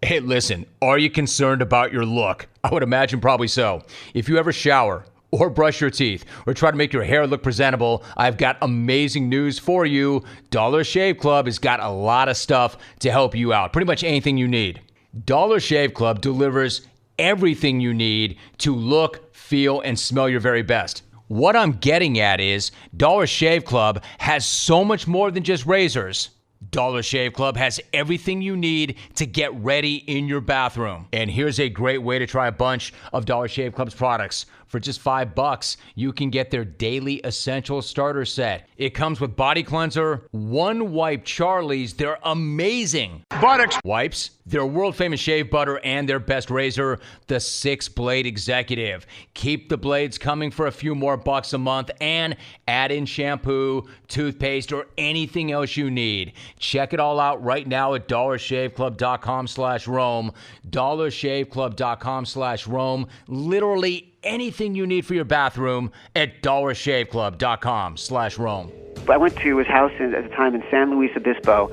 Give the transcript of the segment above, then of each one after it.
Hey, listen, are you concerned about your look? I would imagine probably so. If you ever shower or brush your teeth or try to make your hair look presentable, I've got amazing news for you. Dollar Shave Club has got a lot of stuff to help you out. Pretty much anything you need. Dollar Shave Club delivers everything you need to look, feel, and smell your very best. What I'm getting at is Dollar Shave Club has so much more than just razors. Dollar Shave Club has everything you need to get ready in your bathroom. And here's a great way to try a bunch of Dollar Shave Club's products. For just $5, you can get their Daily Essential Starter Set. It comes with body cleanser, one wipe Charlie's, they're amazing buttocks wipes, their world-famous shave butter, and their best razor, the 6-Blade Executive. Keep the blades coming for a few more bucks a month and add in shampoo, toothpaste, or anything else you need. Check it all out right now at dollarshaveclub.com/Rome. dollarshaveclub.com/Rome. Literally anything you need for your bathroom at dollarshaveclub.com/Rome. I went to his house at the time in San Luis Obispo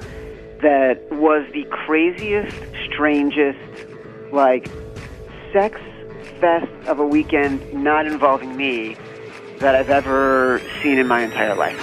that was the craziest, strangest, sex fest of a weekend not involving me that I've ever seen in my entire life.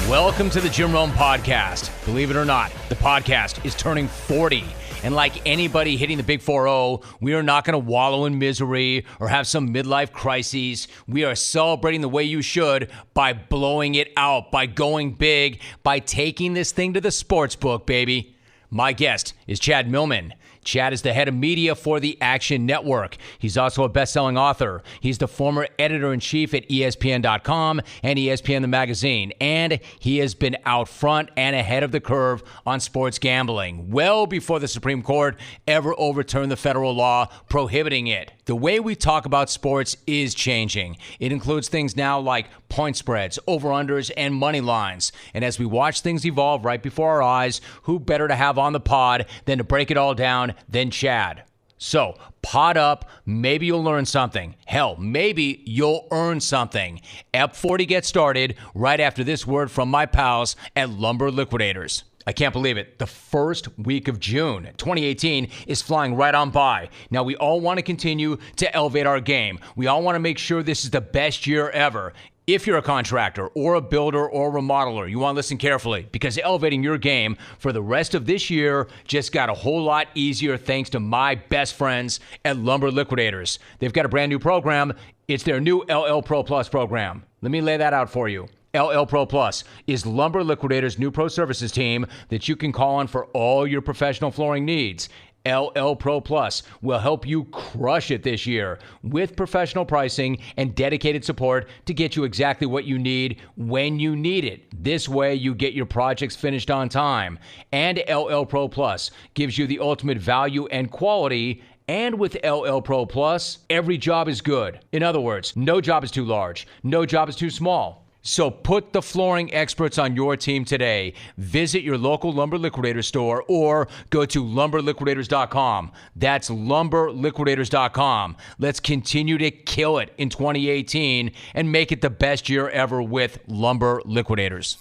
Welcome to the Jim Rome Podcast. Believe it or not, the podcast is turning 40. And like anybody hitting the big 4-0, we are not going to wallow in misery or have some midlife crises. We are celebrating the way you should by blowing it out, by going big, by taking this thing to the sports book, baby. My guest is Chad Millman. Chad is the head of media for the Action Network. He's also a best-selling author. He's the former editor-in-chief at ESPN.com and ESPN the magazine. And he has been out front and ahead of the curve on sports gambling, well before the Supreme Court ever overturned the federal law prohibiting it. The way we talk about sports is changing. It includes things now like point spreads, over-unders, and money lines. And as we watch things evolve right before our eyes, who better to have on the pod than to break it all down than Chad? So, pod up, maybe you'll learn something. Hell, maybe you'll earn something. Ep 40 gets started right after this word from my pals at Lumber Liquidators. I can't believe it. The first week of June 2018 is flying right on by. Now, we all want to continue to elevate our game. We all want to make sure this is the best year ever. If you're a contractor or a builder or a remodeler, you want to listen carefully because elevating your game for the rest of this year just got a whole lot easier thanks to my best friends at Lumber Liquidators. They've got a brand new program. It's their new LL Pro Plus program. Let me lay that out for you. LL Pro Plus is Lumber Liquidators' new pro services team that you can call on for all your professional flooring needs. LL Pro Plus will help you crush it this year with professional pricing and dedicated support to get you exactly what you need when you need it. This way you get your projects finished on time. And LL Pro Plus gives you the ultimate value and quality. And with LL Pro Plus, every job is good. In other words, no job is too large, no job is too small. So put the flooring experts on your team today. Visit your local Lumber Liquidator store or go to lumberliquidators.com. That's lumberliquidators.com. Let's continue to kill it in 2018 and make it the best year ever with Lumber Liquidators.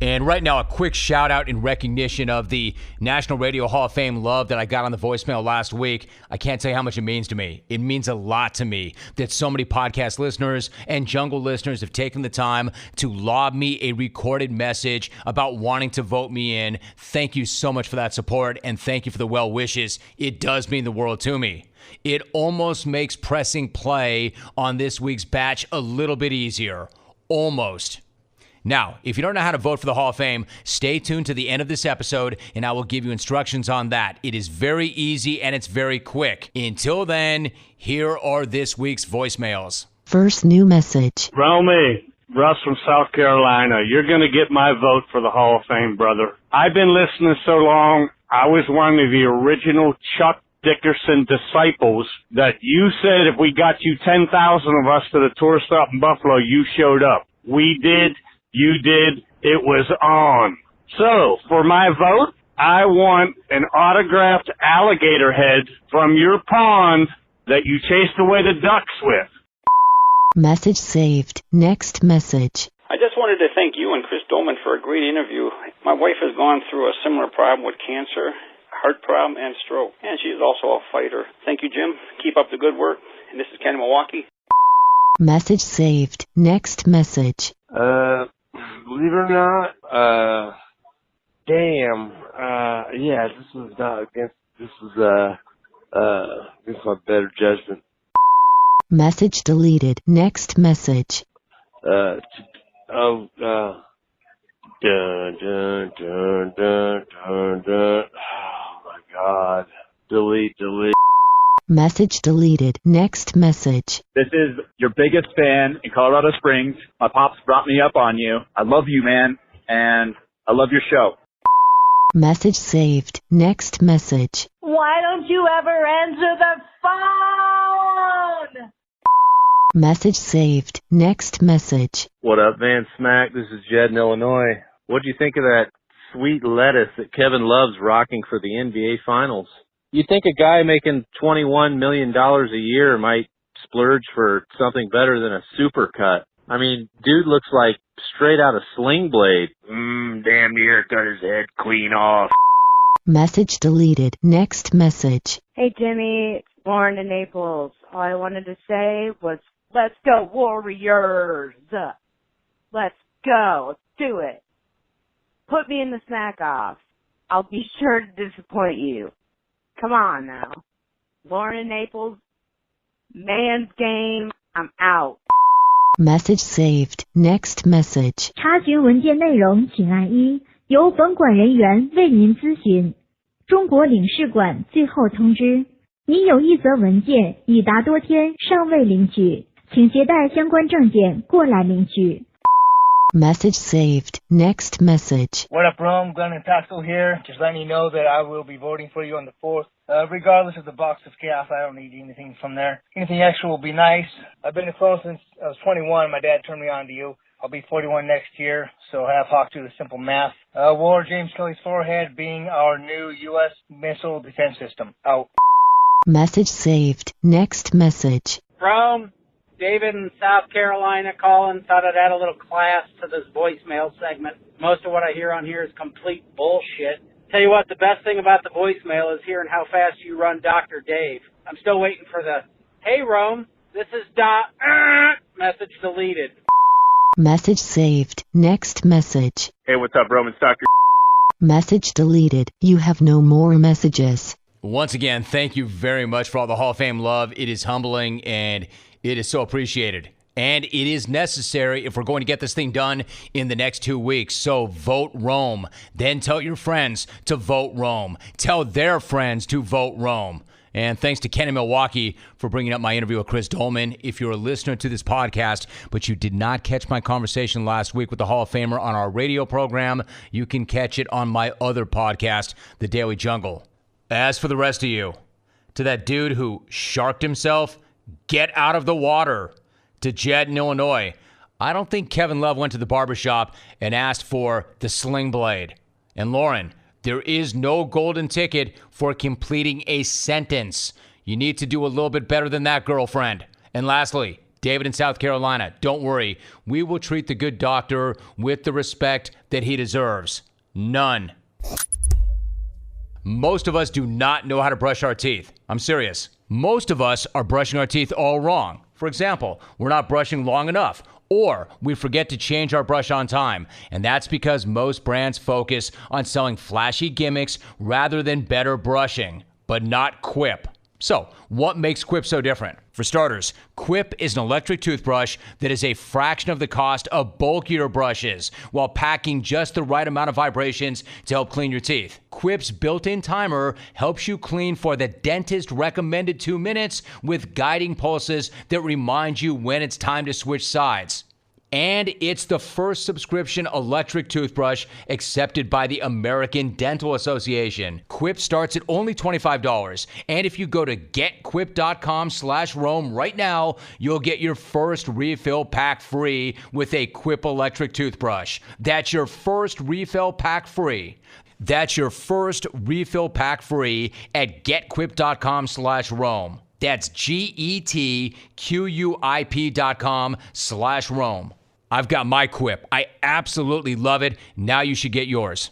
And right now, a quick shout out in recognition of the National Radio Hall of Fame love that I got on the voicemail last week. I can't tell you how much it means to me. It means a lot to me that so many podcast listeners and Jungle listeners have taken the time to lob me a recorded message about wanting to vote me in. Thank you so much for that support, and thank you for the well wishes. It does mean the world to me. It almost makes pressing play on this week's batch a little bit easier. Almost. Now, if you don't know how to vote for the Hall of Fame, stay tuned to the end of this episode, and I will give you instructions on that. It is very easy, and it's very quick. Until then, here are this week's voicemails. First new message. Romy, Russ from South Carolina, you're going to get my vote for the Hall of Fame, brother. I've been listening so long, I was one of the original Chuck Dickerson disciples that you said if we got you 10,000 of us to the tour stop in Buffalo, you showed up. We did. You did. It was on. So, for my vote, I want an autographed alligator head from your pond that you chased away the ducks with. Message saved. Next message. I just wanted to thank you and Chris Dolman for a great interview. My wife has gone through a similar problem with cancer, heart problem, and stroke, and she's also a fighter. Thank you, Jim. Keep up the good work. And this is Ken in Milwaukee. Message saved. Next message. Believe it or not, yeah, this was not against, this was, against my better judgment. Message deleted. Next message. Dun, dun, dun, dun, dun, dun. Oh my God. Delete. Message deleted. Next message. This is your biggest fan in Colorado Springs. My pops brought me up on you. I love you, man, and I love your show. Message saved. Next message. Why don't you ever answer the phone? Message saved. Next message. What up, Van Smack? This is Jed in Illinois. What'd you think of that sweet lettuce that Kevin Love's rocking for the NBA Finals? You think a guy making $21 million a year might splurge for something better than a supercut? I mean, dude looks like straight out of Sling Blade. Damn near cut his head clean off. Message deleted. Next message. Hey, Jimmy, it's Lauren in Naples. All I wanted to say was, let's go, Warriors. Let's go. Let's do it. Put me in the snack off. I'll be sure to disappoint you. Come on now. Lauren in Naples, man's game, I'm out. Message saved. Next message. 查询文件内容请按1，由本馆人员为您咨询。中国领事馆最后通知，您有一则文件已达多天尚未领取，请携带相关证件过来领取。Message saved. Next message. What up, Rome? Glenn and Tasso here. Just letting you know that I will be voting for you on the 4th. Regardless of the box of chaos, I don't need anything from there. Anything extra will be nice. I've been a clone since I was 21. My dad turned me on to you. I'll be 41 next year, so have Hawk do the simple math. War James Kelly's forehead being our new U.S. missile defense system. Out. Message saved. Next message. Rome, David in South Carolina calling. Thought I'd add a little class to this voicemail segment. Most of what I hear on here is complete bullshit. Tell you what, the best thing about the voicemail is hearing how fast you run Dr. Dave. I'm still waiting for the, hey Rome, this is message deleted. Message saved. Next message. Hey, what's up, Roman? It's Dr. Message deleted. You have no more messages. Once again, thank you very much for all the Hall of Fame love. It is humbling and it is so appreciated. And it is necessary if we're going to get this thing done in the next 2 weeks. So vote Rome. Then tell your friends to vote Rome. Tell their friends to vote Rome. And thanks to Ken in Milwaukee for bringing up my interview with Chris Dolman. If you're a listener to this podcast, but you did not catch my conversation last week with the Hall of Famer on our radio program, you can catch it on my other podcast, The Daily Jungle. As for the rest of you, to that dude who sharked himself, get out of the water. To Jed in Illinois, I don't think Kevin Love went to the barbershop and asked for the sling blade. And Lauren, there is no golden ticket for completing a sentence. You need to do a little bit better than that, girlfriend. And lastly, David in South Carolina, don't worry. We will treat the good doctor with the respect that he deserves. None. Most of us do not know how to brush our teeth. I'm serious. Most of us are brushing our teeth all wrong. For example, we're not brushing long enough, or we forget to change our brush on time. And that's because most brands focus on selling flashy gimmicks rather than better brushing, but not Quip. So, what makes Quip so different? For starters, Quip is an electric toothbrush that is a fraction of the cost of bulkier brushes while packing just the right amount of vibrations to help clean your teeth. Quip's built-in timer helps you clean for the dentist recommended 2 minutes with guiding pulses that remind you when it's time to switch sides. And it's the first subscription electric toothbrush accepted by the American Dental Association. Quip starts at only $25. And if you go to getquip.com/Rome right now, you'll get your first refill pack free with a Quip electric toothbrush. That's your first refill pack free. That's your first refill pack free at getquip.com/Rome. That's getquip.com/Rome. I've got my quip. I absolutely love it. Now you should get yours.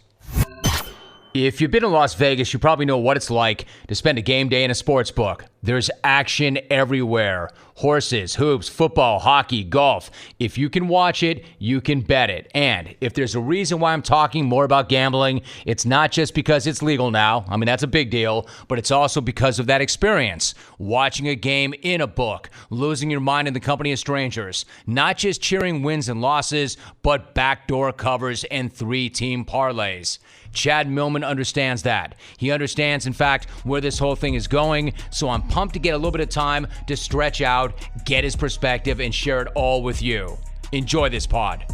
If you've been in Las Vegas, you probably know what it's like to spend a game day in a sports book. There's action everywhere. Horses, hoops, football, hockey, golf. If you can watch it, you can bet it. And if there's a reason why I'm talking more about gambling, it's not just because it's legal now. I mean, that's a big deal. But it's also because of that experience. Watching a game in a book. Losing your mind in the company of strangers. Not just cheering wins and losses, but backdoor covers and 3-team parlays. Chad Millman understands that. He understands, in fact, where this whole thing is going, so I'm pumped to get a little bit of time to stretch out, get his perspective, and share it all with you. Enjoy this pod.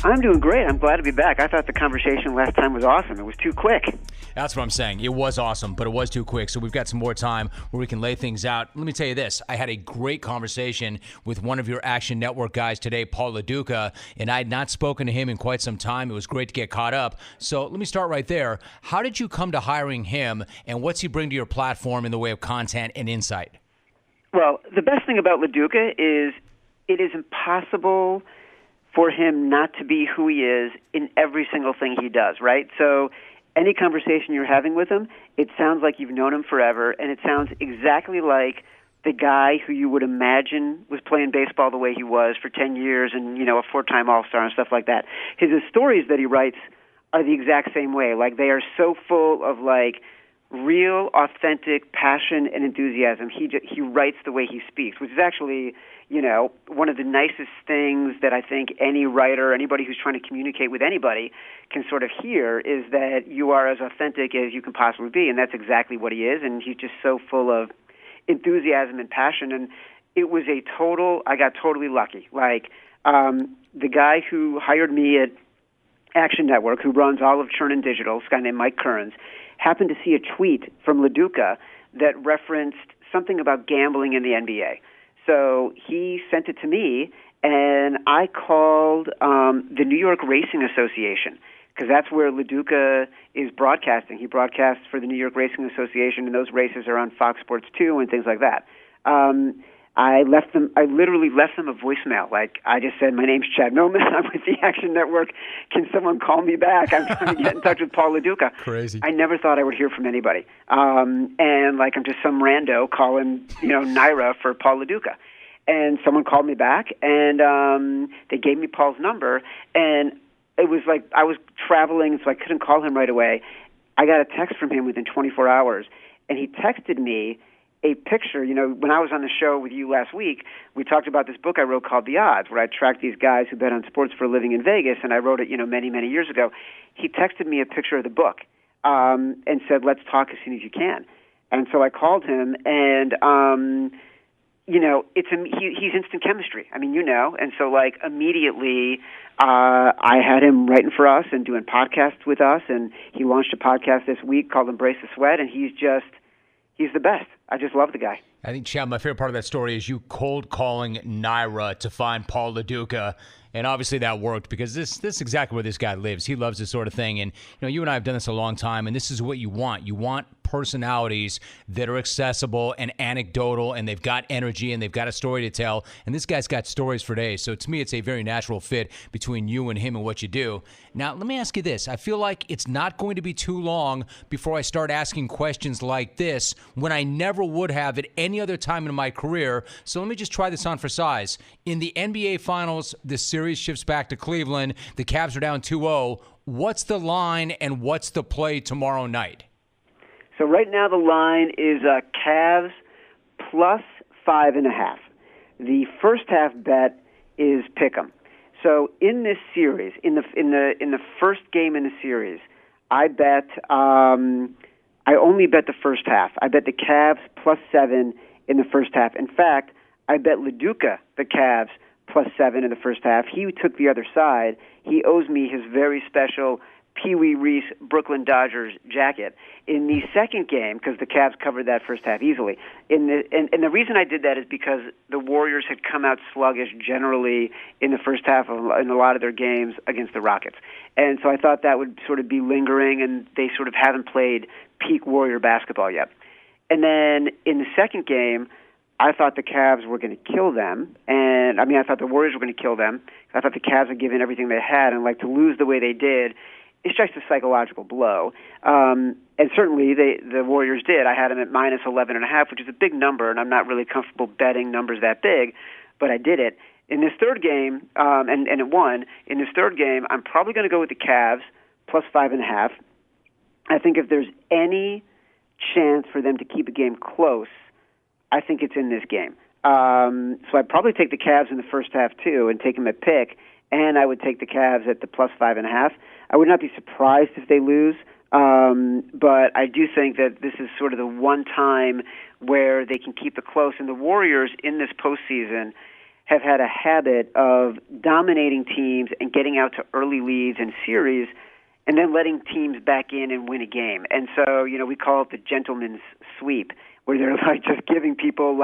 I'm doing great. I'm glad to be back. I thought the conversation last time was awesome. It was too quick. That's what I'm saying. It was awesome, but it was too quick. So we've got some more time where we can lay things out. Let me tell you this. I had a great conversation with one of your Action Network guys today, Paul LaDuca, and I had not spoken to him in quite some time. It was great to get caught up. So let me start right there. How did you come to hiring him, and what's he bring to your platform in the way of content and insight? Well, the best thing about LaDuca is it is impossible for him not to be who he is in every single thing he does, right? So any conversation you're having with him, it sounds like you've known him forever, and it sounds exactly like the guy who you would imagine was playing baseball the way he was for 10 years and, you know, a 4-time All-Star and stuff like that. His stories that he writes are the exact same way. Like, they are so full of, like, real, authentic passion and enthusiasm. He writes the way he speaks, which is actually, you know, one of the nicest things that I think any writer, anybody who's trying to communicate with anybody can sort of hear, is that you are as authentic as you can possibly be, and that's exactly what he is, and he's just so full of enthusiasm and passion, and it was I got totally lucky. Like, the guy who hired me at Action Network, who runs all of Churn and Digital, this guy named Mike Kearns, happened to see a tweet from LaDuca that referenced something about gambling in the NBA. So he sent it to me, and I called the New York Racing Association, because that's where LaDuca is broadcasting. He broadcasts for the New York Racing Association, and those races are on Fox Sports 2 and things like that. I literally left them a voicemail. Like, I just said, my name's Chad Millman. I'm with the Action Network. Can someone call me back? I'm trying to get in touch with Paul LaDuca. Crazy. I never thought I would hear from anybody. And like, I'm just some rando calling, you know, Naira for Paul LaDuca. And someone called me back, and they gave me Paul's number. And it was like I was traveling, so I couldn't call him right away. I got a text from him within 24 hours, and he texted me a picture. You know, when I was on the show with you last week, we talked about this book I wrote called The Odds, where I tracked these guys who bet on sports for a living in Vegas, and I wrote it, you know, many, many years ago. He texted me a picture of the book and said, let's talk as soon as you can. And so I called him, and, you know, he's instant chemistry. I mean, you know, and so, like, immediately I had him writing for us and doing podcasts with us, and he launched a podcast this week called Embrace the Sweat, and he's the best. I just love the guy. I think, Chad, my favorite part of that story is you cold calling Naira to find Paul LaDuca. And obviously that worked, because this is exactly where this guy lives. He loves this sort of thing. And, you know, you and I have done this a long time, and this is what you want. You want personalities that are accessible and anecdotal, and they've got energy, and they've got a story to tell. And this guy's got stories for days. So to me, it's a very natural fit between you and him and what you do. Now, let me ask you this. I feel like it's not going to be too long before I start asking questions like this when I never would have at any other time in my career. So let me just try this on for size. In the NBA Finals, the series shifts back to Cleveland. The Cavs are down 2-0. What's the line and what's the play tomorrow night? So right now the line is Cavs plus 5.5. The first half bet is pick'em. So in this series, in the first game in the series, I only bet the first half. I bet the Cavs plus 7 in the first half. In fact, I bet LaDuca the Cavs plus 7 in the first half. He took the other side. He owes me his very special Pee Wee Reese Brooklyn Dodgers jacket. In the second game, because the Cavs covered that first half easily, and the reason I did that is because the Warriors had come out sluggish generally in the first half in a lot of their games against the Rockets. And so I thought that would sort of be lingering, and they sort of haven't played peak Warrior basketball yet. And then in the second game, I thought the Cavs were going to kill them, and I thought the Warriors were going to kill them. I thought the Cavs had given everything they had, and to lose the way they did, it's just a psychological blow. And certainly the Warriors did. I had them at minus 11.5, which is a big number, and I'm not really comfortable betting numbers that big, but I did it. In this third game, and it won, in this third game, I'm probably going to go with the Cavs plus 5.5. I think if there's any chance for them to keep a game close, I think it's in this game. So I'd probably take the Cavs in the first half, too, and take them at pick, and I would take the Cavs at the plus 5.5. I would not be surprised if they lose, but I do think that this is sort of the one time where they can keep it close. And the Warriors in this postseason have had a habit of dominating teams and getting out to early leads in series and then letting teams back in and win a game. And so, we call it the gentleman's sweep, where they're just giving people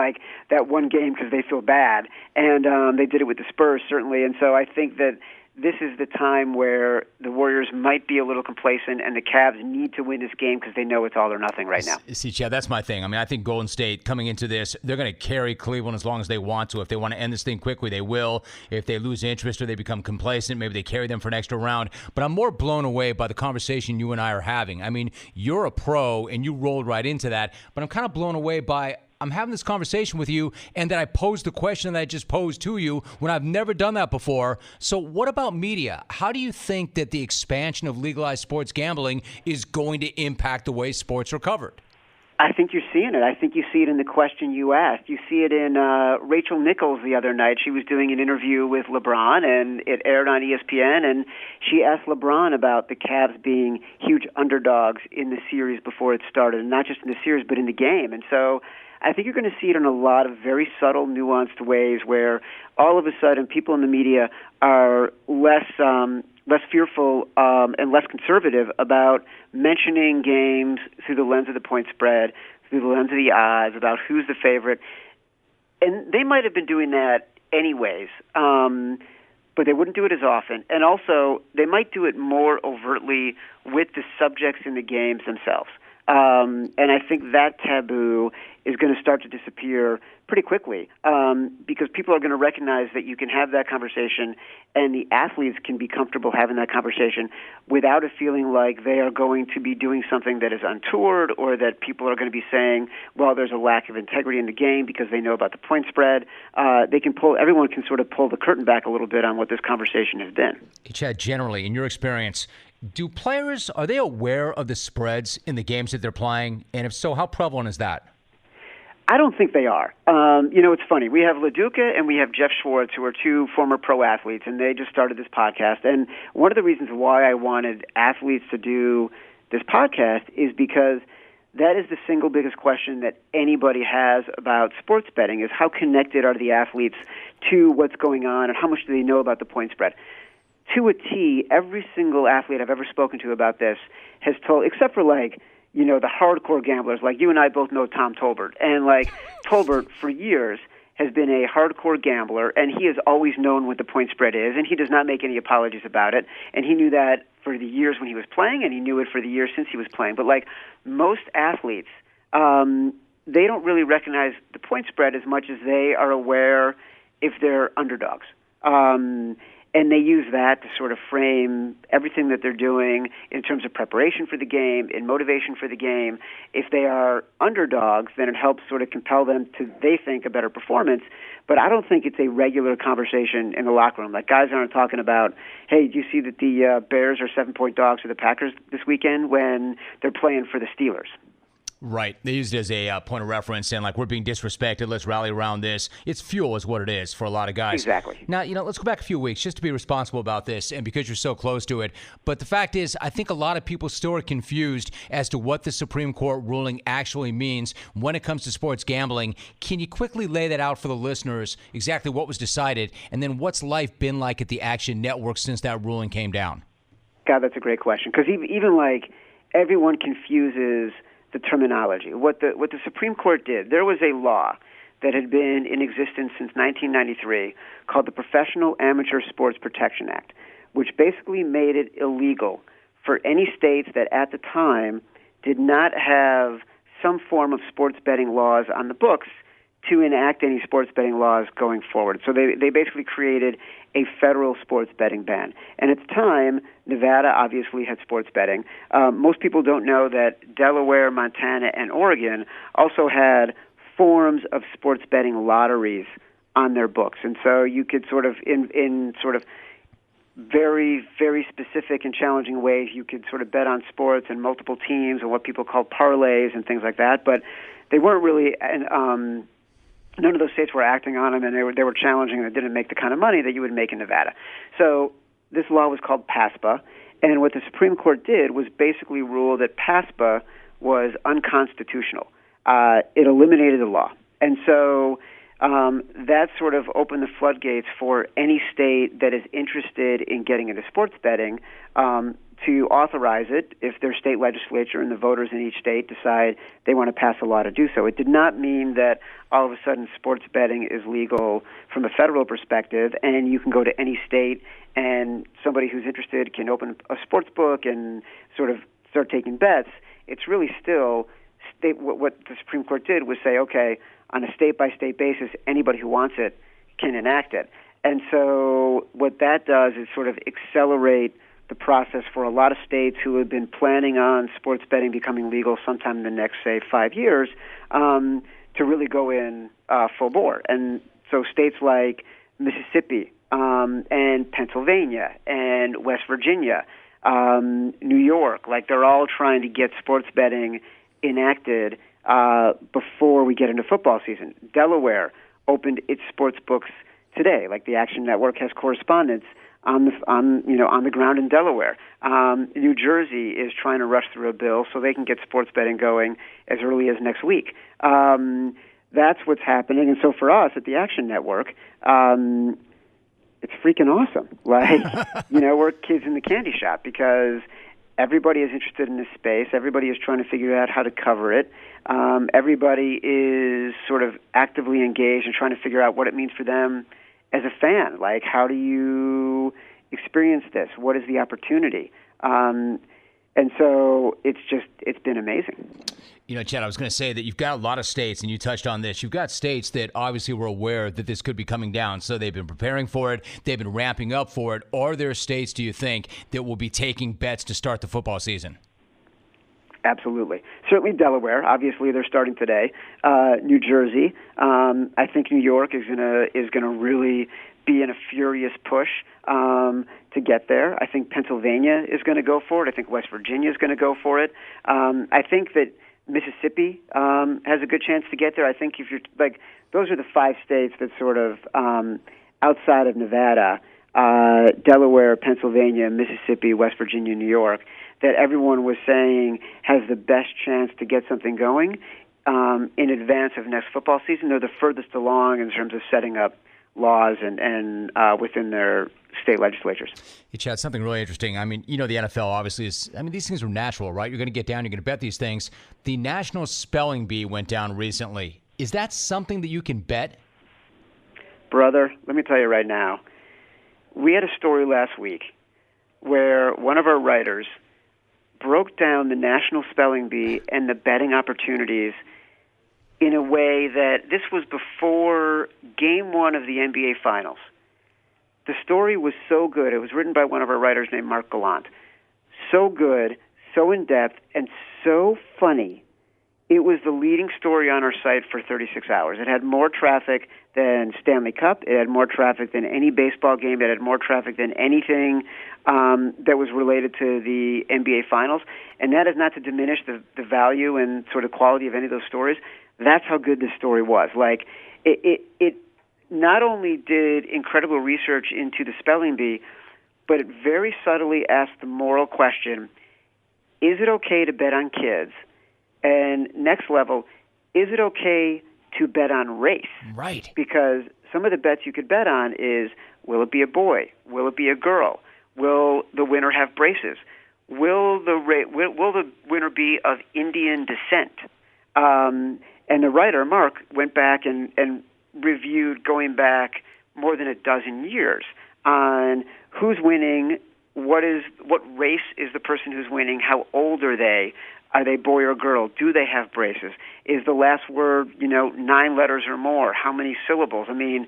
that one game because they feel bad. And they did it with the Spurs, certainly. And so I think that this is the time where the Warriors might be a little complacent, and the Cavs need to win this game because they know it's all or nothing right now. See, Chad, that's my thing. I think Golden State, coming into this, they're going to carry Cleveland as long as they want to. If they want to end this thing quickly, they will. If they lose interest or they become complacent, maybe they carry them for an extra round. But I'm more blown away by the conversation you and I are having. You're a pro, and you rolled right into that, but I'm kind of blown away by I'm having this conversation with you, and then I posed the question that I just posed to you when I've never done that before. So what about media? How do you think that the expansion of legalized sports gambling is going to impact the way sports are covered? I think you're seeing it. I think you see it in the question you asked. You see it in Rachel Nichols the other night. She was doing an interview with LeBron, and it aired on ESPN, and she asked LeBron about the Cavs being huge underdogs in the series before it started, and not just in the series, but in the game. And so I think you're going to see it in a lot of very subtle, nuanced ways where all of a sudden people in the media are less fearful and less conservative about mentioning games through the lens of the point spread, through the lens of the odds, about who's the favorite. And they might have been doing that anyways, but they wouldn't do it as often. And also, they might do it more overtly with the subjects in the games themselves. And I think that taboo is going to start to disappear pretty quickly because people are going to recognize that you can have that conversation and the athletes can be comfortable having that conversation without a feeling like they are going to be doing something that is untoward or that people are going to be saying, well, there's a lack of integrity in the game because they know about the point spread. Everyone can sort of pull the curtain back a little bit on what this conversation has been. Hey, Chad, generally, in your experience, do players, are they aware of the spreads in the games that they're playing? And if so, how prevalent is that? I don't think they are. It's funny. We have LaDuca and we have Jeff Schwartz, who are two former pro athletes, and they just started this podcast. And one of the reasons why I wanted athletes to do this podcast is because that is the single biggest question that anybody has about sports betting is how connected are the athletes to what's going on and how much do they know about the point spread. To a T, every single athlete I've ever spoken to about this has told, except for the hardcore gamblers, like you and I both know Tom Tolbert. And Tolbert for years has been a hardcore gambler, and he has always known what the point spread is, and he does not make any apologies about it. And he knew that for the years when he was playing, and he knew it for the years since he was playing. But most athletes, they don't really recognize the point spread as much as they are aware if they're underdogs. And they use that to sort of frame everything that they're doing in terms of preparation for the game, in motivation for the game. If they are underdogs, then it helps sort of compel them to, they think, a better performance. But I don't think it's a regular conversation in the locker room. Guys aren't talking about, hey, do you see that the Bears are 7-point dogs for the Packers this weekend when they're playing for the Steelers? Right. They used it as a point of reference and we're being disrespected. Let's rally around this. It's fuel is what it is for a lot of guys. Exactly. Now, let's go back a few weeks just to be responsible about this and because you're so close to it. But the fact is, I think a lot of people still are confused as to what the Supreme Court ruling actually means when it comes to sports gambling. Can you quickly lay that out for the listeners, exactly what was decided, and then what's life been like at the Action Network since that ruling came down? God, that's a great question. Because even like everyone confuses the terminology. What the Supreme Court did, there was a law that had been in existence since 1993 called the Professional Amateur Sports Protection Act, which basically made it illegal for any states that at the time did not have some form of sports betting laws on the books to enact any sports betting laws going forward. So they basically created a federal sports betting ban. And at the time, Nevada obviously had sports betting. Most people don't know that Delaware, Montana, and Oregon also had forms of sports betting lotteries on their books. And so you could sort of, in sort of very, very specific and challenging ways, you could sort of bet on sports and multiple teams and what people call parlays and things like that. But they weren't really, none of those states were acting on them, and they were challenging, and it didn't make the kind of money that you would make in Nevada. So this law was called PASPA, and what the Supreme Court did was basically rule that PASPA was unconstitutional. It eliminated the law. And so that sort of opened the floodgates for any state that is interested in getting into sports betting to authorize it if their state legislature and the voters in each state decide they want to pass a law to do so. It did not mean that all of a sudden sports betting is legal from a federal perspective and you can go to any state and somebody who's interested can open a sports book and sort of start taking bets. It's really still what the Supreme Court did was say, okay, on a state-by-state basis, anybody who wants it can enact it. And so what that does is sort of accelerate the process for a lot of states who have been planning on sports betting becoming legal sometime in the next, say, 5 years, to really go in full bore. And so states like Mississippi and Pennsylvania and West Virginia, New York, like they're all trying to get sports betting enacted before we get into football season. Delaware opened its sports books today. Like the Action Network has correspondents on the ground in Delaware. New Jersey is trying to rush through a bill so they can get sports betting going as early as next week. That's what's happening. And so for us at the Action Network, it's freaking awesome. Like, we're kids in the candy shop because everybody is interested in this space. Everybody is trying to figure out how to cover it. Everybody is sort of actively engaged and trying to figure out what it means for them as a fan. Like, how do you experience this? What is the opportunity? And so it's been amazing. Chad, I was going to say that you've got a lot of states, and you touched on this. You've got states that obviously were aware that this could be coming down, so they've been preparing for it. They've been ramping up for it. Are there states, do you think, that will be taking bets to start the football season? Absolutely. Certainly Delaware. Obviously, they're starting today. New Jersey. I think New York is gonna really be in a furious push to get there. I think Pennsylvania is going to go for it. I think West Virginia is going to go for it. I think that Mississippi has a good chance to get there. I think if you're like, those are the 5 states that sort of outside of Nevada, Delaware, Pennsylvania, Mississippi, West Virginia, New York, that everyone was saying has the best chance to get something going in advance of next football season. They're the furthest along in terms of setting up laws and within their state legislatures. Hey, Chad, something really interesting. I mean, the NFL obviously is, these things are natural, right? You're going to get down, you're going to bet these things. The National Spelling Bee went down recently. Is that something that you can bet? Brother, let me tell you right now, we had a story last week where one of our writers broke down the National Spelling Bee and the betting opportunities in a way that this was before Game 1 of the NBA Finals. The story was so good. It was written by one of our writers named Mark Gallant. So good, so in-depth, and so funny. It was the leading story on our site for 36 hours. It had more traffic than Stanley Cup. It had more traffic than any baseball game. It had more traffic than anything that was related to the NBA Finals. And that is not to diminish the value and sort of quality of any of those stories. That's how good this story was. Like, it not only did incredible research into the spelling bee, but it very subtly asked the moral question, is it okay to bet on kids? And next level, is it okay to bet on race? Right. Because some of the bets you could bet on is, will it be a boy? Will it be a girl? Will the winner have braces? Will the winner be of Indian descent? And the writer, Mark, went back and reviewed going back more than a dozen years on who's winning, what race is the person who's winning, how old are they boy or girl, do they have braces, is the last word 9 letters or more, how many syllables? I mean,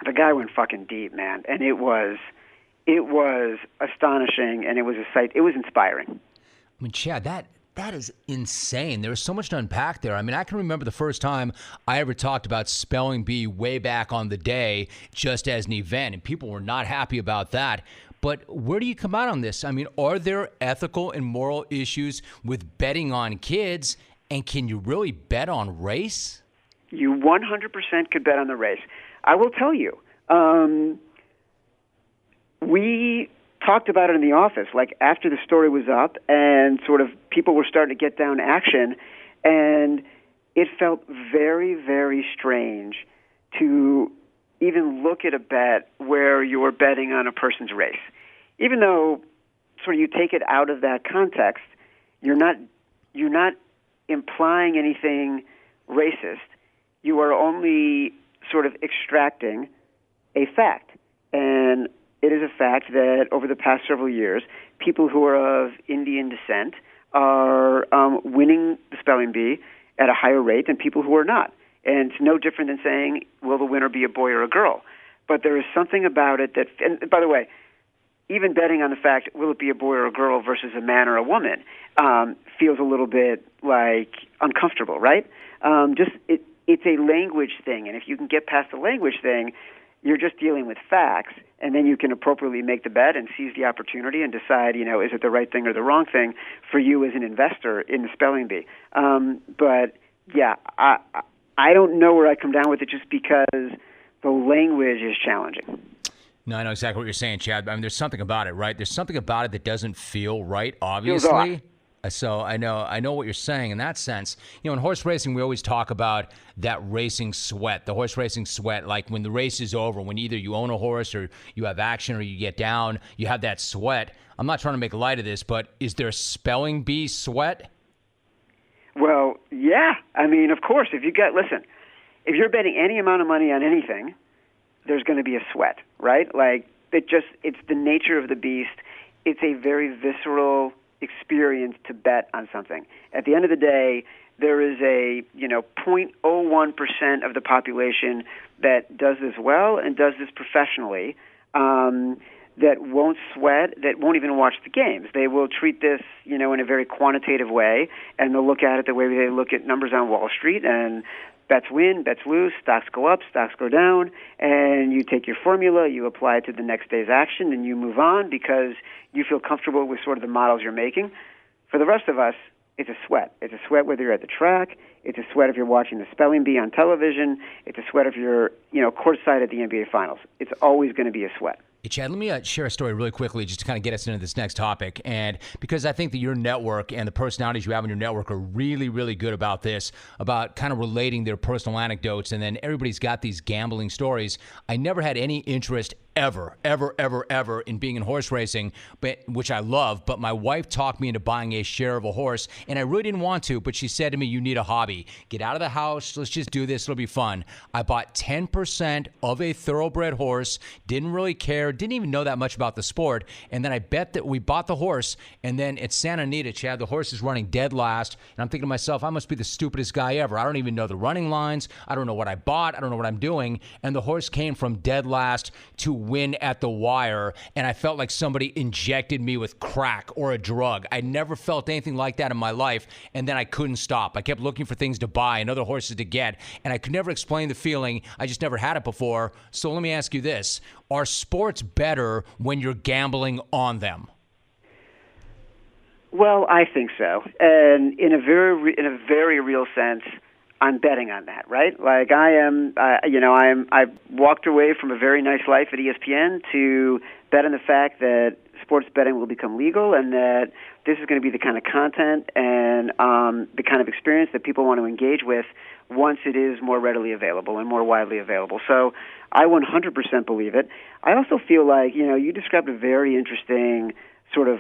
the guy went fucking deep, man, and it was astonishing, and it was inspiring. I mean, Chad, that is insane. There's so much to unpack there. I mean, I can remember the first time I ever talked about spelling bee way back on the day just as an event, and people were not happy about that. But where do you come out on this? I mean, are there ethical and moral issues with betting on kids, and can you really bet on race? You 100% could bet on the race. I will tell you, we talked about it in the office, like after the story was up and sort of people were starting to get down action, and it felt very, very strange to even look at a bet where you're betting on a person's race. Even though sort of you take it out of that context, you're not implying anything racist. You are only sort of extracting a fact. And it is a fact that over the past several years, people who are of Indian descent are winning the spelling bee at a higher rate than people who are not. And it's no different than saying, will the winner be a boy or a girl? But there is something about it that, and by the way, even betting on the fact, will it be a boy or a girl versus a man or a woman, feels a little bit like uncomfortable, right? It's a language thing, and if you can get past the language thing, you're just dealing with facts, and then you can appropriately make the bet and seize the opportunity and decide, is it the right thing or the wrong thing for you as an investor in the spelling bee. But yeah, I don't know where I come down with it just because the language is challenging. No, I know exactly what you're saying, Chad. I mean, there's something about it, right? There's something about it that doesn't feel right, obviously. So I know what you're saying in that sense. In horse racing, we always talk about that racing sweat, the horse racing sweat. Like when the race is over, when either you own a horse or you have action or you get down, you have that sweat. I'm not trying to make light of this, but is there spelling bee sweat? Well, yeah. I mean, of course, if you're betting any amount of money on anything, there's going to be a sweat, right? Like it's the nature of the beast. It's a very visceral experience to bet on something. At the end of the day, there is a 0.01% of the population that does this well and does this professionally, that won't sweat, that won't even watch the games. They will treat this, in a very quantitative way, and they'll look at it the way they look at numbers on Wall Street, and bets win, bets lose, stocks go up, stocks go down, and you take your formula, you apply it to the next day's action, and you move on because you feel comfortable with sort of the models you're making. For the rest of us, it's a sweat. It's a sweat whether you're at the track. It's a sweat if you're watching the spelling bee on television. It's a sweat if you're, courtside at the NBA Finals. It's always going to be a sweat. Hey, Chad, let me share a story really quickly just to kind of get us into this next topic. And because I think that your network and the personalities you have on your network are really, really good about this, about kind of relating their personal anecdotes. And then everybody's got these gambling stories. I never had any interest ever in being in horse racing, which I love. But my wife talked me into buying a share of a horse, and I really didn't want to, but she said to me, you need a hobby. Get out of the house. Let's just do this. It'll be fun. I bought 10% of a thoroughbred horse, didn't really care, didn't even know that much about the sport. And then I bet that we bought the horse, and then at Santa Anita, Chad, the horse is running dead last. And I'm thinking to myself, I must be the stupidest guy ever. I don't even know the running lines. I don't know what I bought. I don't know what I'm doing. And the horse came from dead last to win at the wire, and I felt like somebody injected me with crack or a drug. I never felt anything like that in my life, and then I couldn't stop. I kept looking for things to buy and other horses to get, and I could never explain the feeling. I just never had it before. So let me ask you this. Are sports better when you're gambling on them? Well, I think so. And in a very real sense, I'm betting on that, right? Like I've walked away from a very nice life at ESPN to bet on the fact that sports betting will become legal and that this is going to be the kind of content and the kind of experience that people want to engage with once it is more readily available and more widely available. So I 100% believe it. I also feel like, you described a very interesting sort of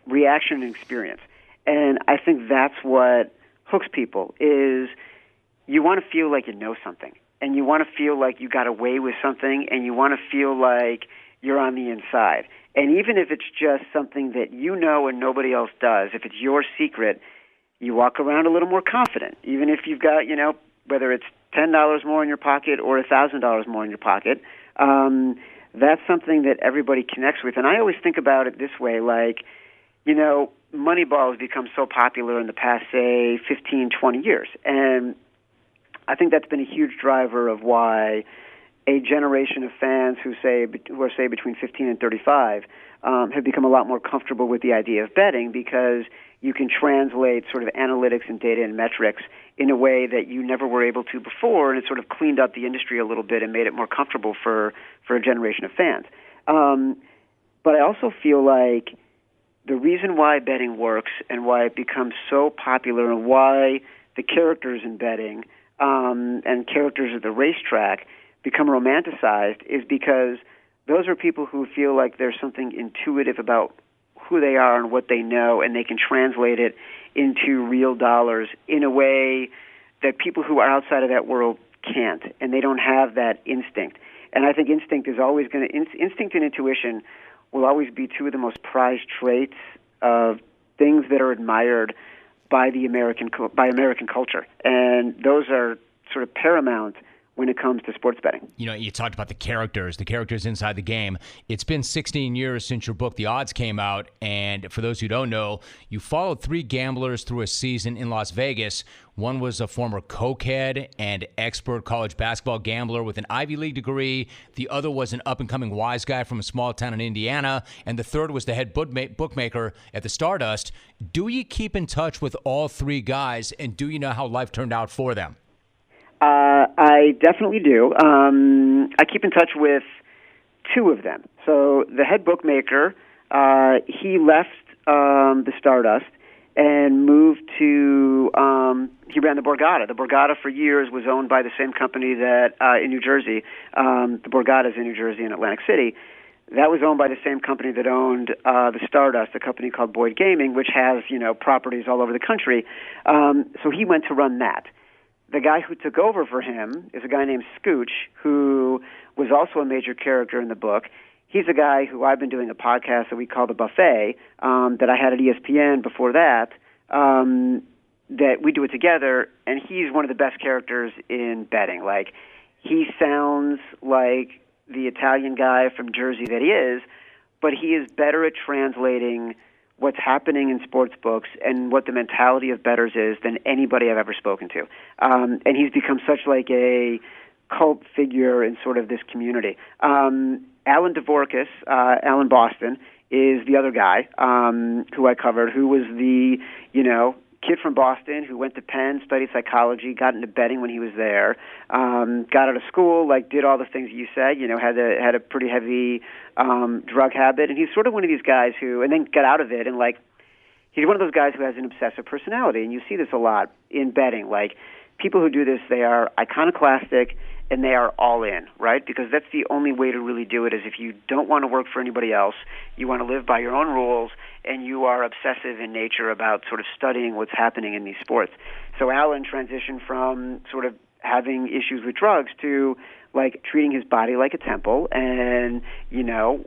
reaction and experience. And I think that's what hooks people is you want to feel like you know something, and you want to feel like you got away with something, and you want to feel like you're on the inside. And even if it's just something that you know and nobody else does, if it's your secret, you walk around a little more confident. Even if you've got, whether it's $10 more in your pocket or $1,000 more in your pocket, that's something that everybody connects with. And I always think about it this way, like, Moneyball has become so popular in the past, say, 15, 20 years. And I think that's been a huge driver of why a generation of fans who are, say, between 15 and 35 have become a lot more comfortable with the idea of betting because you can translate sort of analytics and data and metrics in a way that you never were able to before, and it sort of cleaned up the industry a little bit and made it more comfortable for a generation of fans. But I also feel like the reason why betting works and why it becomes so popular and why the characters in betting and characters at the racetrack become romanticized is because those are people who feel like there's something intuitive about who they are and what they know, and they can translate it into real dollars in a way that people who are outside of that world can't, and they don't have that instinct. And I think instinct is always going to instinct and intuition will always be two of the most prized traits of things that are admired by American culture, and those are sort of paramount when it comes to sports betting. You talked about the characters inside the game. It's been 16 years since your book, The Odds, came out. And for those who don't know, you followed 3 gamblers through a season in Las Vegas. One was a former cokehead and expert college basketball gambler with an Ivy League degree. The other was an up-and-coming wise guy from a small town in Indiana. And the third was the head bookmaker at the Stardust. Do you keep in touch with all 3 guys, and do you know how life turned out for them? I definitely do. I keep in touch with 2 of them. So the head bookmaker, he left the Stardust and moved to, he ran the Borgata. The Borgata for years was owned by the same company that in New Jersey, the Borgata's in New Jersey and Atlantic City. That was owned by the same company that owned the Stardust, a company called Boyd Gaming, which has, properties all over the country. So he went to run that. The guy who took over for him is a guy named Scooch, who was also a major character in the book. He's a guy who I've been doing a podcast that we call The Buffet, that I had at ESPN before that we do it together, and he's one of the best characters in betting. Like, he sounds like the Italian guy from Jersey that he is, but he is better at translating what's happening in sports books and what the mentality of bettors is than anybody I've ever spoken to. And he's become such like a cult figure in sort of this community. Alan Dvorkis, Alan Boston, is the other guy who I covered, who was the, kid from Boston who went to Penn, studied psychology, got into betting when he was there, got out of school, did all the things you said, had a pretty heavy drug habit, and he's sort of one of these guys who, and then got out of it, and he's one of those guys who has an obsessive personality, and you see this a lot in betting. People who do this, they are iconoclastic, and they are all in, right? Because that's the only way to really do it, is if you don't want to work for anybody else, you want to live by your own rules, and you are obsessive in nature about sort of studying what's happening in these sports. So Alan transitioned from sort of having issues with drugs to treating his body like a temple and,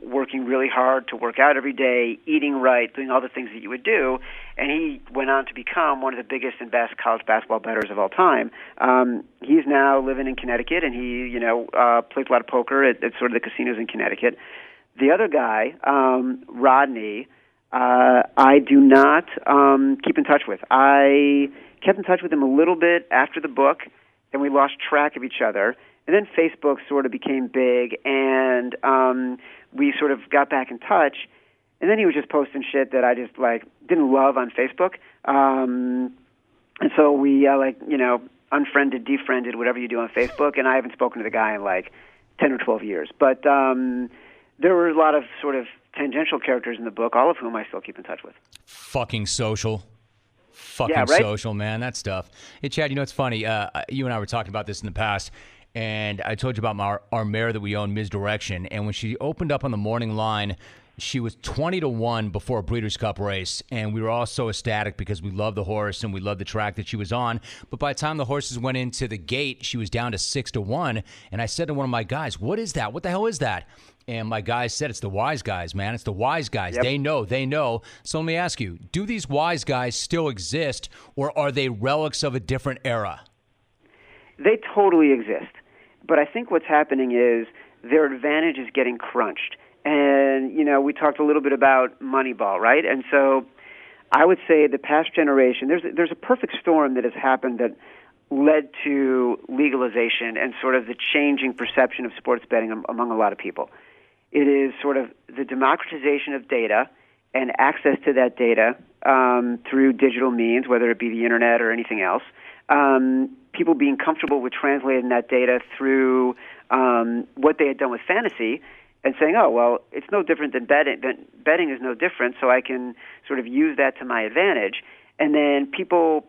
working really hard to work out every day, eating right, doing all the things that you would do. And he went on to become one of the biggest and best college basketball bettors of all time. He's now living in Connecticut, and he, plays a lot of poker at sort of the casinos in Connecticut. The other guy, Rodney, I do not keep in touch with. I kept in touch with him a little bit after the book, and we lost track of each other. And then Facebook sort of became big, and we sort of got back in touch. And then he was just posting shit that I just didn't love on Facebook. And so we unfriended, defriended, whatever you do on Facebook, and I haven't spoken to the guy in like 10 or 12 years. But there were a lot of sort of tangential characters in the book, all of whom I still keep in touch with. Fucking social. Fucking Yeah, right? social, man. That stuff. Hey, Chad, you know, it's funny. You and I were talking about this in the past, and I told you about our mare that we own, Ms. Direction, and when she opened up on the morning line, she was 20-1 before a Breeders' Cup race, and we were all so ecstatic because we loved the horse and we loved the track that she was on. But by the time the horses went into the gate, she was down to 6-1, and I said to one of my guys, "What is that? What the hell is that?" And my guy said, "It's the wise guys, man. It's the wise guys. Yep. They know. So let me ask you, do these wise guys still exist, or are they relics of a different era?" They totally exist. But I think what's happening is their advantage is getting crunched. And, you know, we talked a little bit about Moneyball, right? And so I would say the past generation, there's a perfect storm that has happened that led to legalization and sort of the changing perception of sports betting among a lot of people. It is sort of the democratization of data and access to that data through digital means, whether it be the internet or anything else. People being comfortable with translating that data through what they had done with fantasy and saying, oh, well, it's no different than betting. Betting is no different, so I can sort of use that to my advantage. And then people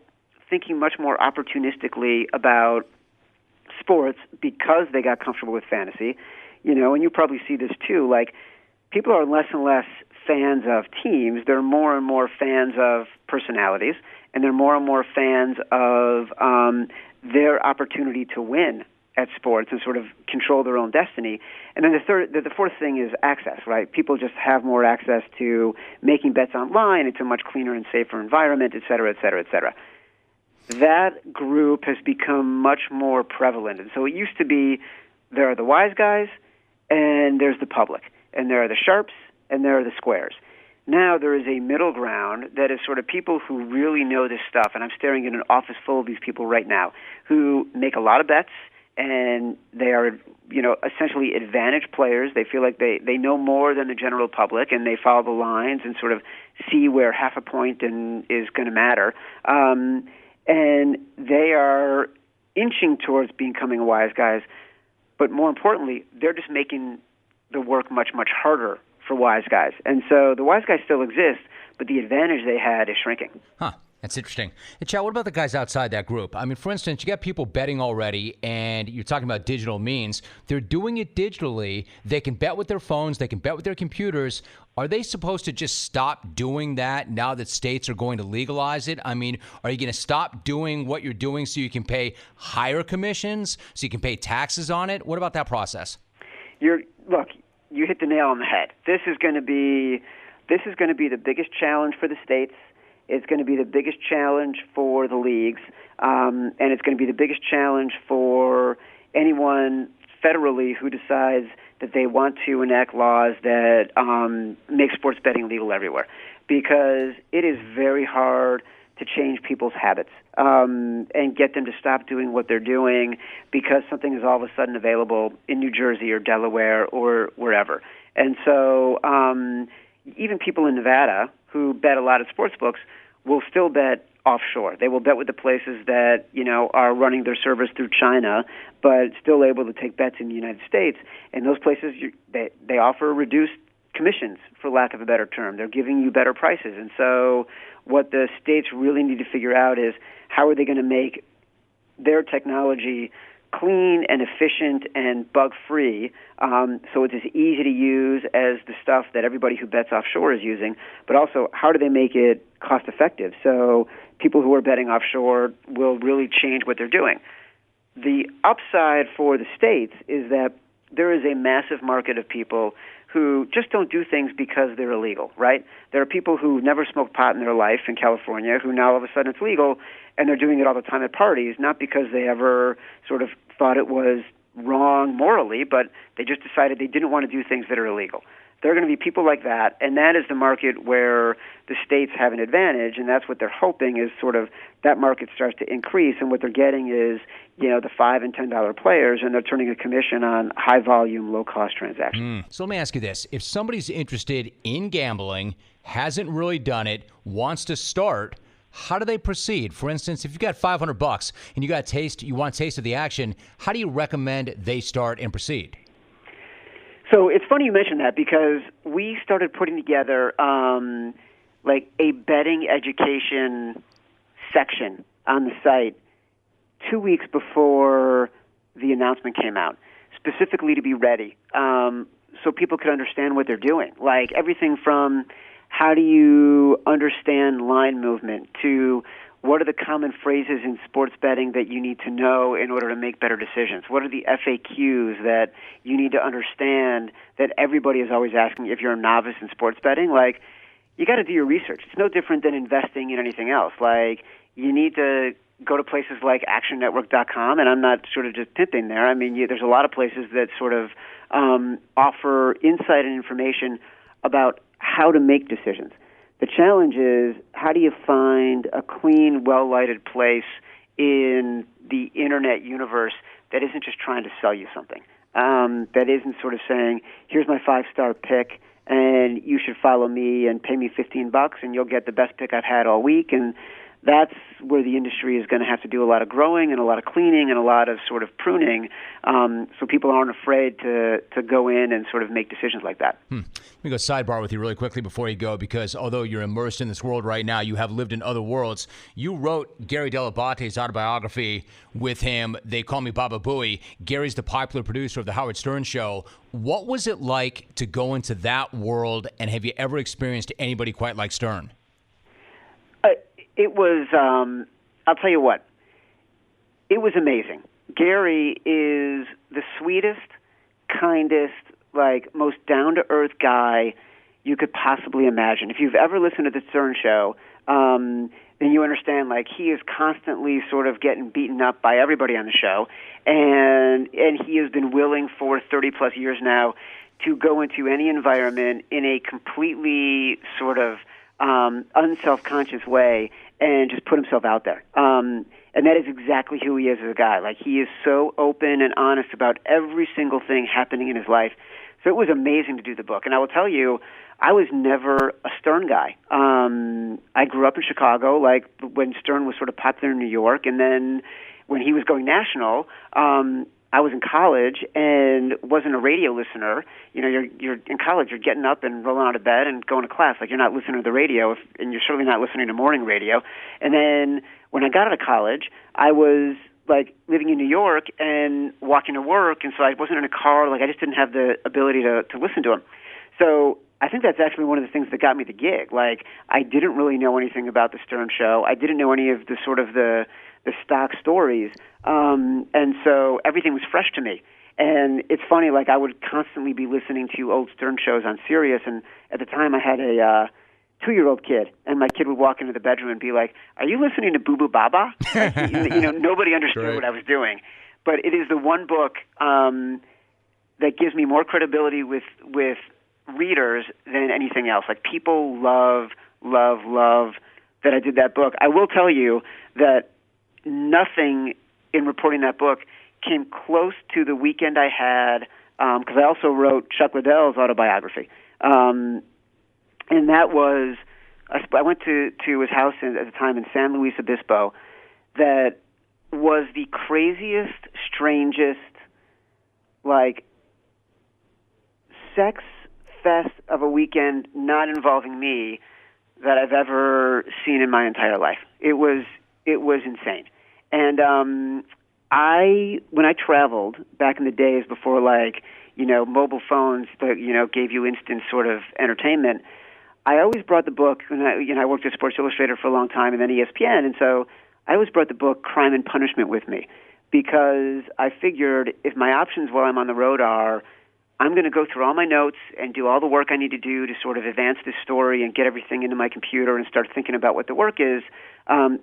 thinking much more opportunistically about sports because they got comfortable with fantasy. You know, and you probably see this too, like people are less and less fans of teams. They're more and more fans of personalities, and they're more and more fans of their opportunity to win at sports and sort of control their own destiny. And then the fourth thing is access, right? People just have more access to making bets online. It's a much cleaner and safer environment, et cetera, et cetera, et cetera. That group has become much more prevalent. And so it used to be there are the wise guys and there's the public, and there are the sharps and there are the squares. Now there is a middle ground that is sort of people who really know this stuff, and I'm staring at an office full of these people right now who make a lot of bets, and they are, you know, essentially advantage players. They feel like they know more than the general public, and they follow the lines and sort of see where half a point is going to matter. And they are inching towards becoming wise guys, but more importantly, they're just making the work much, much harder for wise guys. And so the wise guys still exist, but the advantage they had is shrinking. Huh. That's interesting. Hey, Chad, what about the guys outside that group? I mean, for instance, you got people betting already, and you're talking about digital means. They're doing it digitally. They can bet with their phones. They can bet with their computers. Are they supposed to just stop doing that now that states are going to legalize it? I mean, are you going to stop doing what you're doing so you can pay higher commissions, so you can pay taxes on it? What about that process? Look, you hit the nail on the head. This is going to be the biggest challenge for the states. It's going to be the biggest challenge for the leagues, and it's going to be the biggest challenge for anyone federally who decides that they want to enact laws that make sports betting legal everywhere, because it is very hard to change people's habits and get them to stop doing what they're doing because something is all of a sudden available in New Jersey or Delaware or wherever. And so even people in Nevada who bet a lot at sports books will still bet offshore. They will bet with the places that, you know, are running their service through China, but still able to take bets in the United States. And those places, they offer reduced commissions, for lack of a better term. They're giving you better prices. And so what the states really need to figure out is how are they going to make their technology clean and efficient and bug-free, so it's as easy to use as the stuff that everybody who bets offshore is using, but also how do they make it cost-effective so people who are betting offshore will really change what they're doing. The upside for the states is that there is a massive market of people who just don't do things because they're illegal, right? There are people who never smoked pot in their life in California who now all of a sudden it's legal, and they're doing it all the time at parties, not because they ever sort of thought it was wrong morally, but they just decided they didn't want to do things that are illegal. There are going to be people like that, and that is the market where the states have an advantage, and that's what they're hoping is sort of that market starts to increase, and what they're getting is, you know, the $5 and $10 players, and they're turning a commission on high-volume, low-cost transactions. So let me ask you this. If somebody's interested in gambling, hasn't really done it, wants to start, how do they proceed? For instance, if you've got $500 and you want taste of the action, how do you recommend they start and proceed? So it's funny you mention that because we started putting together like a betting education section on the site 2 weeks before the announcement came out, specifically to be ready, so people could understand what they're doing. Like everything from how do you understand line movement to what are the common phrases in sports betting that you need to know in order to make better decisions? What are the FAQs that you need to understand that everybody is always asking if you're a novice in sports betting? Like, you got to do your research. It's no different than investing in anything else. Like, you need to go to places like actionnetwork.com, and I'm not sort of just pimping there. I mean, there's a lot of places that sort of offer insight and information about how to make decisions. The challenge is, how do you find a clean, well-lighted place in the internet universe that isn't just trying to sell you something, that isn't sort of saying, here's my 5-star pick, and you should follow me and pay me $15 and you'll get the best pick I've had all week. And that's where the industry is going to have to do a lot of growing and a lot of cleaning and a lot of sort of pruning, so people aren't afraid to go in and sort of make decisions like that. Let me go sidebar with you really quickly before you go, because although you're immersed in this world right now, you have lived in other worlds. You wrote Gary Dell'Abate's autobiography with him. They Call Me Baba Booey. Gary's the popular producer of The Howard Stern Show. What was it like to go into that world, and have you ever experienced anybody quite like Stern? It was, I'll tell you what, it was amazing. Gary is the sweetest, kindest, like, most down-to-earth guy you could possibly imagine. If you've ever listened to the Stern Show, then you understand, like, he is constantly sort of getting beaten up by everybody on the show, and he has been willing for 30-plus years now to go into any environment in a completely sort of unself-conscious way and just put himself out there. And that is exactly who he is as a guy. Like, he is so open and honest about every single thing happening in his life. So it was amazing to do the book. And I will tell you, I was never a Stern guy. I grew up in Chicago, like when Stern was sort of popular in New York, and then when he was going national, I was in college and wasn't a radio listener. You know, you're in college, you're getting up and rolling out of bed and going to class. Like, you're not listening to the radio, and you're certainly not listening to morning radio. And then when I got out of college, I was like living in New York and walking to work, and so I wasn't in a car. Like, I just didn't have the ability to listen to him. So I think that's actually one of the things that got me the gig. Like, I didn't really know anything about the Stern Show. I didn't know any of the sort of the stock stories. And so everything was fresh to me. And it's funny, like, I would constantly be listening to old Stern shows on Sirius, and at the time I had a 2-year-old kid, and my kid would walk into the bedroom and be like, "Are you listening to Boo Boo Baba?" Like, you know, nobody understood what I was doing. But it is the one book that gives me more credibility with readers than anything else. Like, people love that I did that book. I will tell you that nothing in reporting that book came close to the weekend I had, because I also wrote Chuck Liddell's autobiography. And that was, I went to his house at the time in San Luis Obispo. That was the craziest, strangest, like, sex fest of a weekend not involving me that I've ever seen in my entire life. It was insane. And when I traveled back in the days before, like, you know, mobile phones that, you know, gave you instant sort of entertainment, I always brought the book, and I worked at Sports Illustrated for a long time and then ESPN, and so I always brought the book Crime and Punishment with me, because I figured if my options while I'm on the road are, I'm going to go through all my notes and do all the work I need to do to sort of advance this story and get everything into my computer and start thinking about what the work is.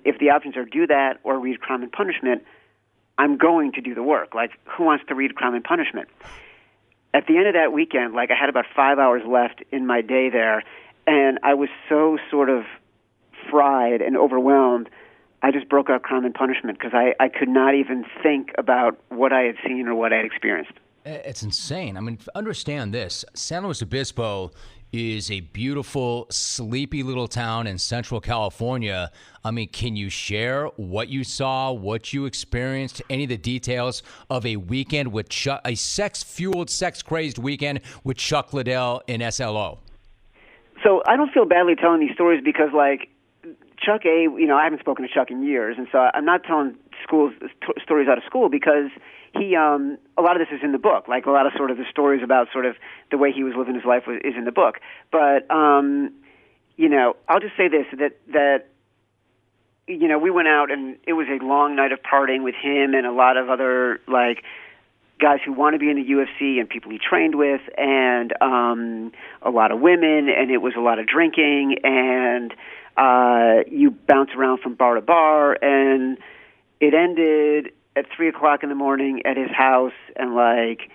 If the options are do that or read Crime and Punishment, I'm going to do the work. Like, who wants to read Crime and Punishment? At the end of that weekend, like, I had about 5 hours left in my day there, and I was so sort of fried and overwhelmed, I just broke out Crime and Punishment, because I could not even think about what I had seen or what I had experienced. It's insane. I mean, understand this. San Luis Obispo is a beautiful, sleepy little town in Central California. I mean, can you share what you saw, what you experienced, any of the details of a weekend with Chuck, a sex-fueled, sex-crazed weekend with Chuck Liddell in SLO? So I don't feel badly telling these stories because, like, Chuck A., I haven't spoken to Chuck in years, and so I'm not telling stories out of school because he, a lot of this is in the book. Like, a lot of sort of the stories about sort of the way he was living his life is in the book. But, I'll just say this, that we went out and it was a long night of partying with him and a lot of other, like, guys who want to be in the UFC and people he trained with and a lot of women, and it was a lot of drinking, and you bounce around from bar to bar, and it ended at 3:00 in the morning at his house, and like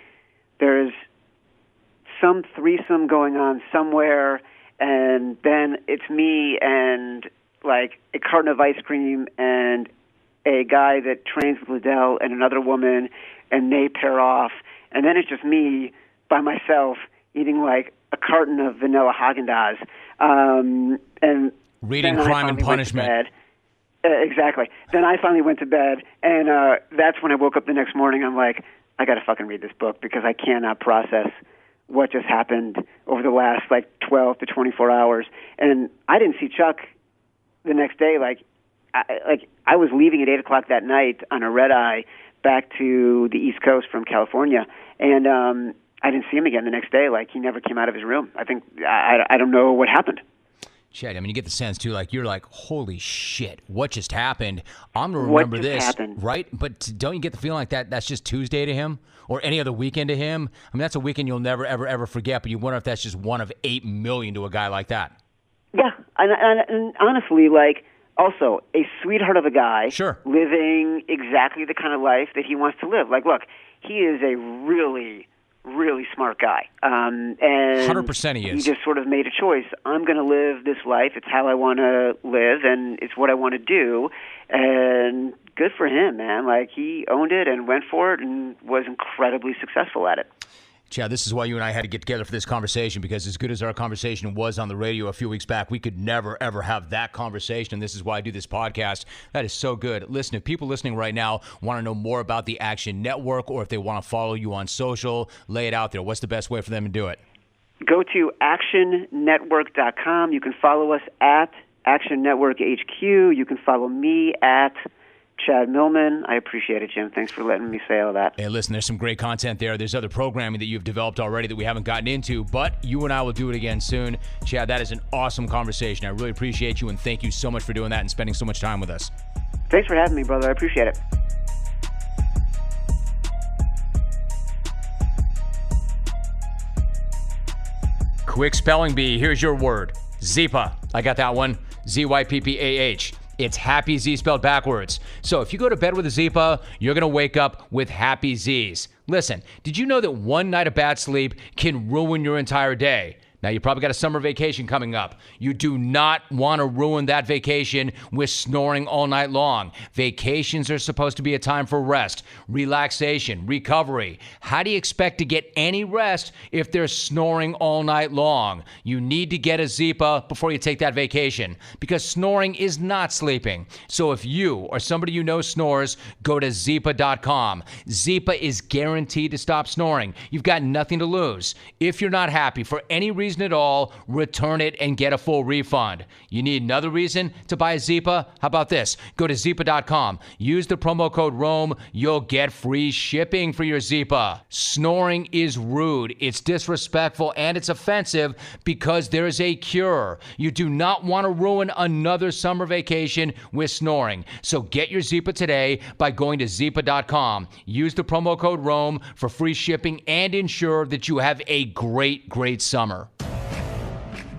there's some threesome going on somewhere, and then it's me and like a carton of ice cream and a guy that trains with Liddell and another woman, and they pair off, and then it's just me by myself eating like a carton of vanilla Haagen-Dazs, and reading Crime and Punishment. Exactly. Then I finally went to bed, and that's when I woke up the next morning. I'm like, I got to fucking read this book because I cannot process what just happened over the last, 12 to 24 hours. And I didn't see Chuck the next day. I was leaving at 8 o'clock that night on a red-eye back to the East Coast from California, and I didn't see him again the next day. He never came out of his room. I think, I don't know what happened. Chad, I mean, you get the sense, too, you're like, holy shit, what just happened? I'm going to remember this, happened? Right? But don't you get the feeling like that's just Tuesday to him or any other weekend to him? I mean, that's a weekend you'll never, ever, ever forget, but you wonder if that's just one of 8 million to a guy like that. Yeah, and honestly, also, a sweetheart of a guy, sure, living exactly the kind of life that he wants to live. Look, he is a really, really smart guy. And 100% he is. He just sort of made a choice. I'm going to live this life. It's how I want to live, and it's what I want to do. And good for him, man. He owned it and went for it and was incredibly successful at it. Chad, this is why you and I had to get together for this conversation, because as good as our conversation was on the radio a few weeks back, we could never, ever have that conversation, and this is why I do this podcast. That is so good. Listen, if people listening right now want to know more about the Action Network, or if they want to follow you on social, lay it out there. What's the best way for them to do it? Go to actionnetwork.com. You can follow us at Action Network HQ. You can follow me at Chad Millman. I appreciate it, Jim. Thanks for letting me say all that. Hey, listen, there's some great content there. There's other programming that you've developed already that we haven't gotten into, but you and I will do it again soon. Chad, that is an awesome conversation. I really appreciate you, and thank you so much for doing that and spending so much time with us. Thanks for having me, brother. I appreciate it. Quick spelling bee. Here's your word. Zipa. I got that one. Z-Y-P-P-A-H. It's Happy Z spelled backwards. So if you go to bed with a Zipa, you're going to wake up with happy Z's. Listen, did you know that one night of bad sleep can ruin your entire day? Now, you probably got a summer vacation coming up. You do not want to ruin that vacation with snoring all night long. Vacations are supposed to be a time for rest, relaxation, recovery. How do you expect to get any rest if they're snoring all night long? You need to get a Zipa before you take that vacation, because snoring is not sleeping. So if you or somebody you know snores, go to Zipa.com. Zipa is guaranteed to stop snoring. You've got nothing to lose. If you're not happy for any reason at all, return it and get a full refund. You need another reason to buy a Zipa? How about this? Go to Zipa.com. Use the promo code ROAM. You'll get free shipping for your Zipa. Snoring is rude, it's disrespectful, and it's offensive because there is a cure. You do not want to ruin another summer vacation with snoring. So get your Zipa today by going to Zipa.com. Use the promo code ROAM for free shipping and ensure that you have a great, great summer.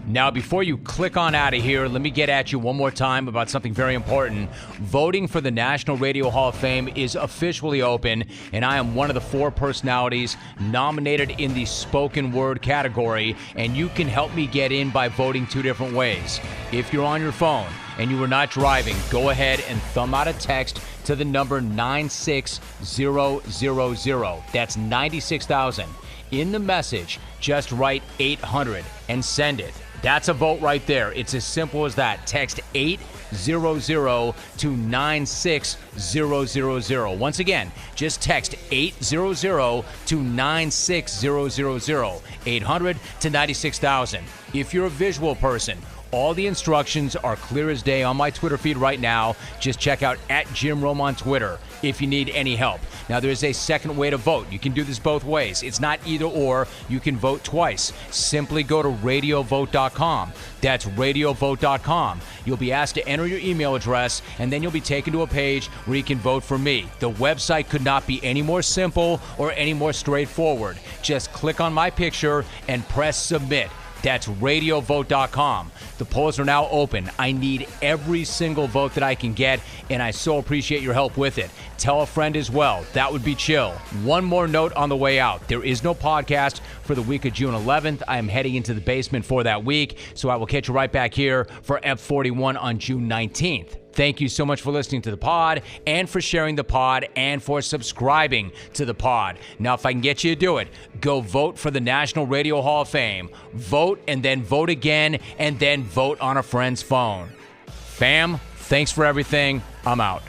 Now, before you click on out of here, let me get at you one more time about something very important. Voting for the National Radio Hall of Fame is officially open, and I am one of the 4 personalities nominated in the spoken word category, and you can help me get in by voting 2 different ways. If you're on your phone and you are not driving, go ahead and thumb out a text to the number 96000. That's 96,000. In the message, just write 800 and send it. That's a vote right there. It's as simple as that. Text 800 to 96000. Once again, just text 800 to 96000. 800 to 96,000. If you're a visual person, all the instructions are clear as day on my Twitter feed right now. Just check out @Jim Rome on Twitter if you need any help. Now, there's a second way to vote. You can do this both ways. It's not either or. You can vote twice. Simply go to radiovote.com. That's radiovote.com. You'll be asked to enter your email address, and then you'll be taken to a page where you can vote for me. The website could not be any more simple or any more straightforward. Just click on my picture and press submit. That's radiovote.com. The polls are now open. I need every single vote that I can get, and I so appreciate your help with it. Tell a friend as well. That would be chill. One more note on the way out. There is no podcast for the week of June 11th. I am heading into the basement for that week, so I will catch you right back here for Ep41 on June 19th. Thank you so much for listening to the pod and for sharing the pod and for subscribing to the pod. Now, if I can get you to do it, go vote for the National Radio Hall of Fame. Vote and then vote again and then vote on a friend's phone. Fam, thanks for everything. I'm out.